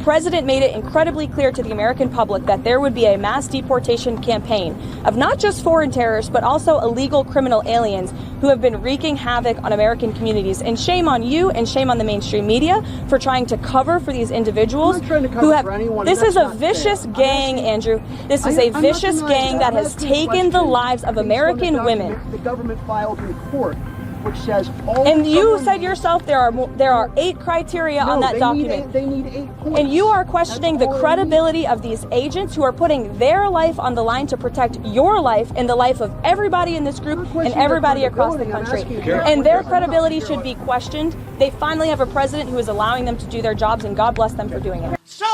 president made it incredibly clear to the American public that there would be a mass deportation campaign of not just foreign terrorists, but also illegal criminal aliens who have been wreaking havoc on American communities. And shame on you and shame on the mainstream media for trying to cover for these individuals who have. This is a vicious gang, Andrew. This is a vicious gang that has taken the lives of American women. The government filed in court, which says all. And you said yourself there are 8 criteria on that document. They need 8 points. And you are questioning the credibility of these agents who are putting their life on the line to protect your life and the life of everybody in this group and everybody across the country. And their credibility should be questioned. They finally have a president who is allowing them to do their jobs, and God bless them for doing it. So,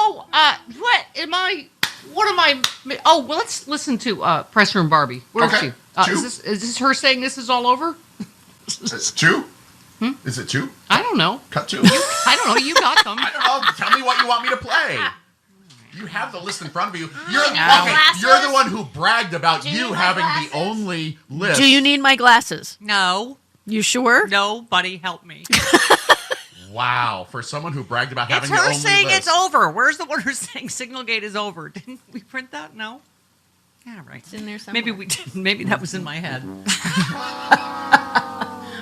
what am I? Oh, well, let's listen to Press Room Barbie. Where is she? Is this her saying this is all over? It's 2? Is it 2? I don't know. Cut 2. I don't know. You got them. I don't know. Tell me what you want me to play. You have the list in front of you. You're the one who bragged about you having the only list. Do you need my glasses? No. You sure? No, buddy, help me. Wow. For someone who bragged about having the It's only her saying list. it's over. Where's the one who's saying Signalgate is over? Didn't we print that? No? Yeah, right. It's in there somewhere. Maybe we didn't. Maybe that was in my head.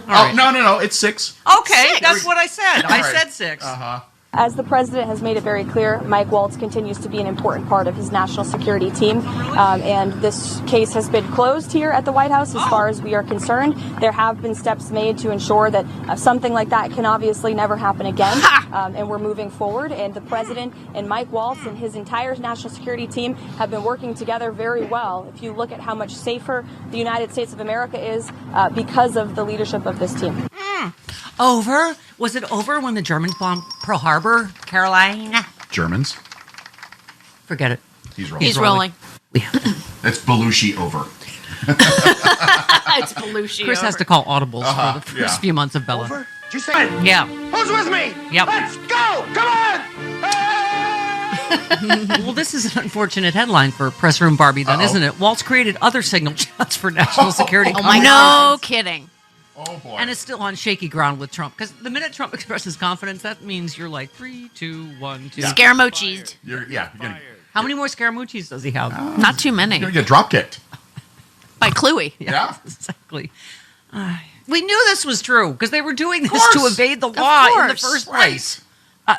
No. It's 6. Okay, that's what I said. I said 6. Uh-huh. As the president has made it very clear, Mike Waltz continues to be an important part of his national security team. And this case has been closed here at the White House as far as we are concerned. There have been steps made to ensure that something like that can obviously never happen again. And we're moving forward. And the president and Mike Waltz and his entire national security team have been working together very well. If you look at how much safer the United States of America is because of the leadership of this team. Over? Was it over when the Germans bombed Pearl Harbor, Caroline? Germans? Forget it. He's rolling. He's rolling. It's Belushi over. It's Belushi. Chris has to call audibles for the first few months of Bella. Over? Did you say it? Yeah. Who's with me? Yep. Let's go! Come on! Well, this is an unfortunate headline for Press Room Barbie, then, isn't it? Waltz created other signal shots for national security. Oh my God. No kidding. Oh, boy. And it's still on shaky ground with Trump. Because the minute Trump expresses confidence, that means you're like 3, 2, 1, 2. Scaramucci'd. You're gonna, How many more Scaramucci's does he have? Not too many. you're gonna get drop kicked. By Cluey. Yeah. Exactly. We knew this was true because they were doing this to evade the law in the first place.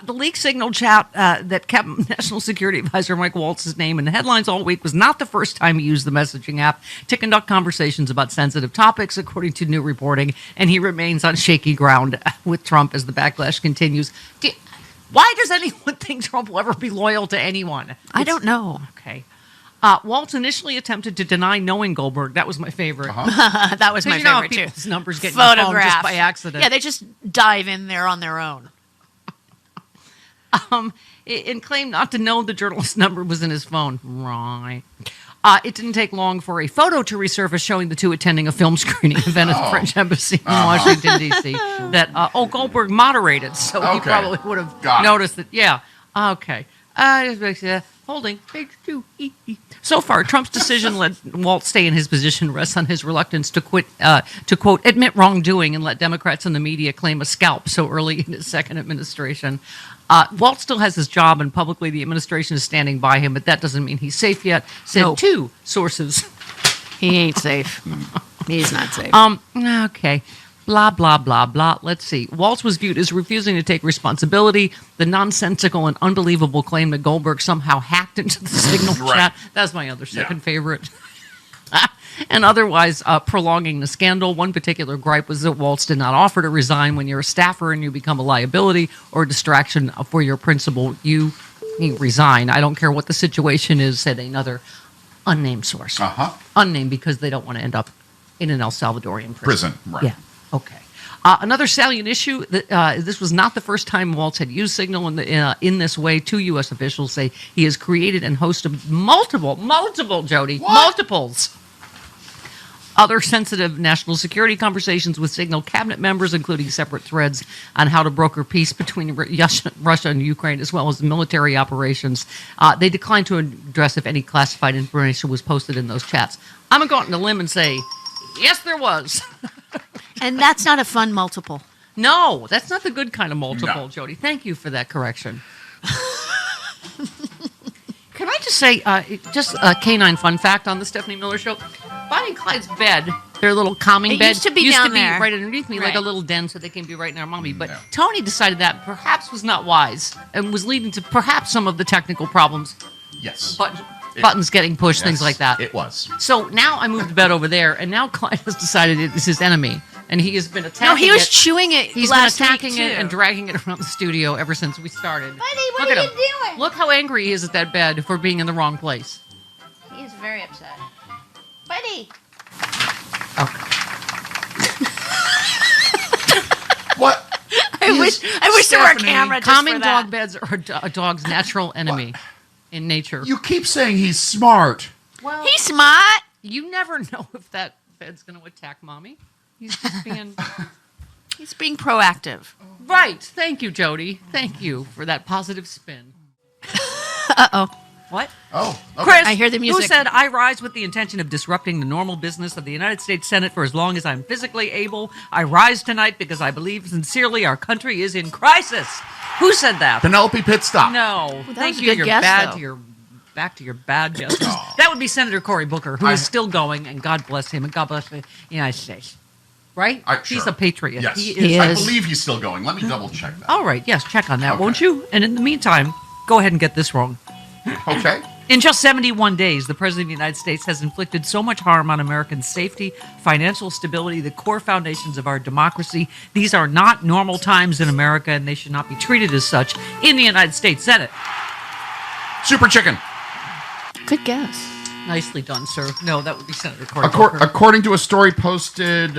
The leaked signal chat that kept National Security Advisor Mike Waltz's name in the headlines all week was not the first time he used the messaging app to conduct conversations about sensitive topics, according to new reporting, and he remains on shaky ground with Trump as the backlash continues. Why does anyone think Trump will ever be loyal to anyone? I don't know. Okay. Waltz initially attempted to deny knowing Goldberg. That was my favorite. That was my favorite, too. People's numbers get in the phone just by accident. Yeah, they just dive in there on their own. And claimed not to know the journalist's number was in his phone. Right. It didn't take long for a photo to resurface showing the two attending a film screening event at the French Embassy in Washington, D.C. that, Goldberg moderated, so he probably would have noticed that. Yeah. Okay. Holding. So far, Trump's decision let Waltz stay in his position rests on his reluctance to quote, admit wrongdoing and let Democrats and the media claim a scalp so early in his second administration. Waltz still has his job, and publicly the administration is standing by him, but that doesn't mean he's safe yet, said two sources. He ain't safe. He's not safe. Okay. Blah, blah, blah, blah. Let's see. Waltz was viewed as refusing to take responsibility. The nonsensical and unbelievable claim that Goldberg somehow hacked into the signal chat. That's my other second favorite. And otherwise prolonging the scandal. One particular gripe was that Waltz did not offer to resign. When you're a staffer and you become a liability or a distraction for your principal, you resign. I don't care what the situation is, said another unnamed source. Unnamed because they don't want to end up in an El Salvadorian prison. Right. Yeah. Okay. Another salient issue, this was not the first time Waltz had used Signal in this way. 2 U.S. officials say he has created and hosted multiple, Jody, multiples. Other sensitive national security conversations with Signal cabinet members, including separate threads on how to broker peace between Russia and Ukraine, as well as military operations. They declined to address if any classified information was posted in those chats. I'm going to go out on a limb and say, yes, there was. And that's not a fun multiple. No, that's not the good kind of multiple, No. Jody. Thank you for that correction. just say, just a canine fun fact on the Stephanie Miller Show? Bonnie and Clyde's bed, their little calming bed, used to be down there. right underneath me, like a Right. little den, so they can be right near mommy. But Tony decided that perhaps was not wise and was leading to perhaps some of the technical problems. Yes. Buttons getting pushed, things Yes, like that. It was. So now I moved the bed over there, and now Clyde has decided it is his enemy, and he has been attacking it. No, he was chewing it He's last been attacking week, it too. and dragging it around the studio ever since we started. Buddy, what Look are at you him. doing? Look how angry he is at that bed for being in the wrong place. He's very upset. Buddy. What? I wish there were a Stephanie, camera just Calming for that. dog beds are a dog's natural enemy in nature. You keep saying he's smart. Well, He's smart. you never know if that bed's going to attack mommy. He's just being... He's being proactive. Right. Thank you, Jody. Thank you for that positive spin. Uh-oh. What? Oh, okay. Chris, I hear the music. who said, I rise with the intention of disrupting the normal business of the United States Senate for as long as I'm physically able. I rise tonight because I believe sincerely our country is in crisis. Who said that? Penelope Pitstop. No. that Thank was a you. good You're guess, bad though. to your back to your bad guesses. That would be Senator Cory Booker, who is still going, and God bless him, and God bless the United States. Right? He's Sure. a patriot. Yes. He I is. believe he's still going. Let me double check that. All right. Yes, check on that, Okay. won't you? And in the meantime, go ahead and get this wrong. Okay. In just 71 days, the President of the United States has inflicted so much harm on American safety, financial stability, the core foundations of our democracy. These are not normal times in America, and they should not be treated as such in the United States Senate. Super Chicken. Good guess. Nicely done, sir. No, that would be Senator Cory Booker. According to a story posted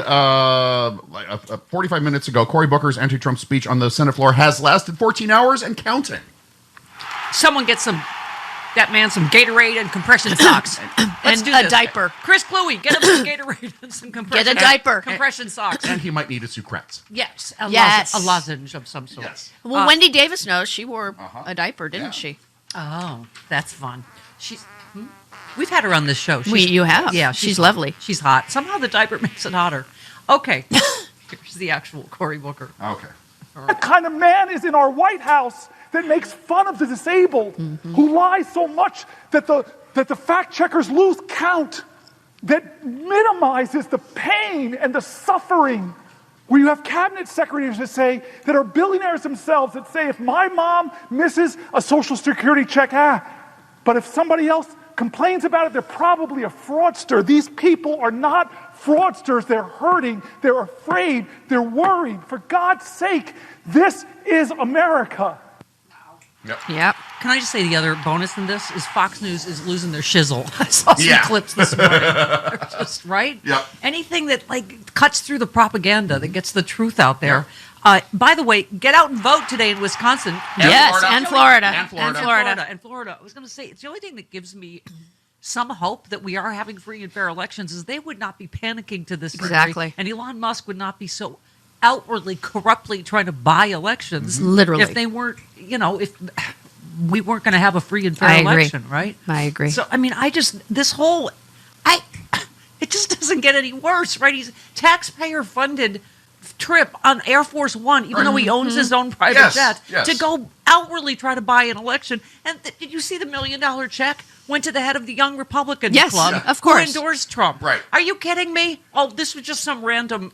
45 minutes ago, Cory Booker's anti-Trump speech on the Senate floor has lasted 14 hours and counting. Someone get that man some Gatorade and compression socks. Let's And do a this. diaper. Chris Cluey, get him some Gatorade and some compression. Get a diaper. Compression socks. And he might need a Sucrets. Yes. Yes. A lozenge of some sort. Yes. Well, Wendy Davis knows. She wore a diaper, didn't Yeah. she? Oh, that's fun. We've had her on this show. You have. Yeah, she's lovely. She's hot. Somehow the diaper makes it hotter. Okay. Here's the actual Cory Booker. Okay. What kind of man is in our White House that makes fun of the disabled, who lies so much that the fact checkers lose count, that minimizes the pain and the suffering? Where you have cabinet secretaries that are billionaires themselves that say, if my mom misses a Social Security check, but if somebody else complains about it, they're probably a fraudster. These people are not fraudsters. They're hurting. They're afraid. They're worried. For God's sake, this is America. Yep. Can I just say the other bonus in this is Fox News is losing their shizzle. I saw some Yeah. clips this morning. They're just, right? Yep. Anything that cuts through the propaganda, that gets the truth out there. By the way, get out and vote today in Wisconsin. Yes, Florida. and Florida. And Florida. And Florida. I was going to say, it's the only thing that gives me some hope that we are having free and fair elections is they would not be panicking to this degree, Exactly. and Elon Musk would not be so outwardly corruptly trying to buy elections. Literally. If they weren't, if we weren't going to have a free and fair I agree. election, right? I agree. So, I mean, it just doesn't get any worse, right? He's taxpayer funded trip on Air Force One, even though he owns his own private Yes, jet, yes. to go outwardly try to buy an election. And did you see the $1 million check went to the head of the Young Republicans Yes, Club, yeah. Of course. who endorsed Trump? Right. Are you kidding me? Oh, this was just some random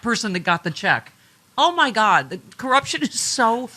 person that got the check. Oh my God, the corruption is so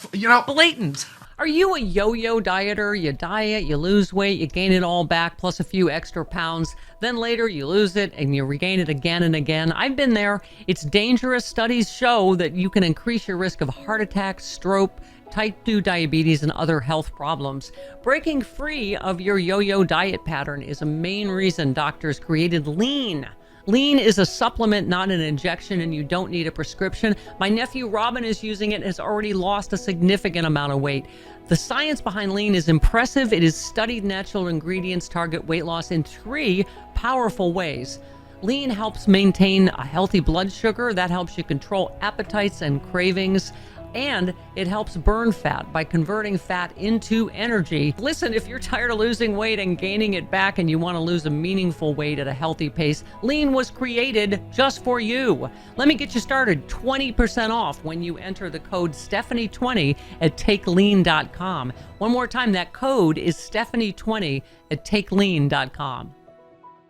blatant. Are you a yo-yo dieter? You diet, you lose weight, you gain it all back, plus a few extra pounds. Then later you lose it and you regain it again and again. I've been there. It's dangerous. Studies show that you can increase your risk of heart attack, stroke, type 2 diabetes, and other health problems. Breaking free of your yo-yo diet pattern is a main reason doctors created Lean. Lean is a supplement, not an injection, and you don't need a prescription. My nephew Robin is using it and has already lost a significant amount of weight. The science behind Lean is impressive. It is studied natural ingredients target weight loss in 3 powerful ways. Lean helps maintain a healthy blood sugar. That helps you control appetites and cravings. and it helps burn fat by converting fat into energy. Listen, if you're tired of losing weight and gaining it back and you want to lose a meaningful weight at a healthy pace, Lean was created just for you. Let me get you started. 20% off when you enter the code Stephanie20 at takelean.com. One more time, that code is Stephanie20 at takelean.com.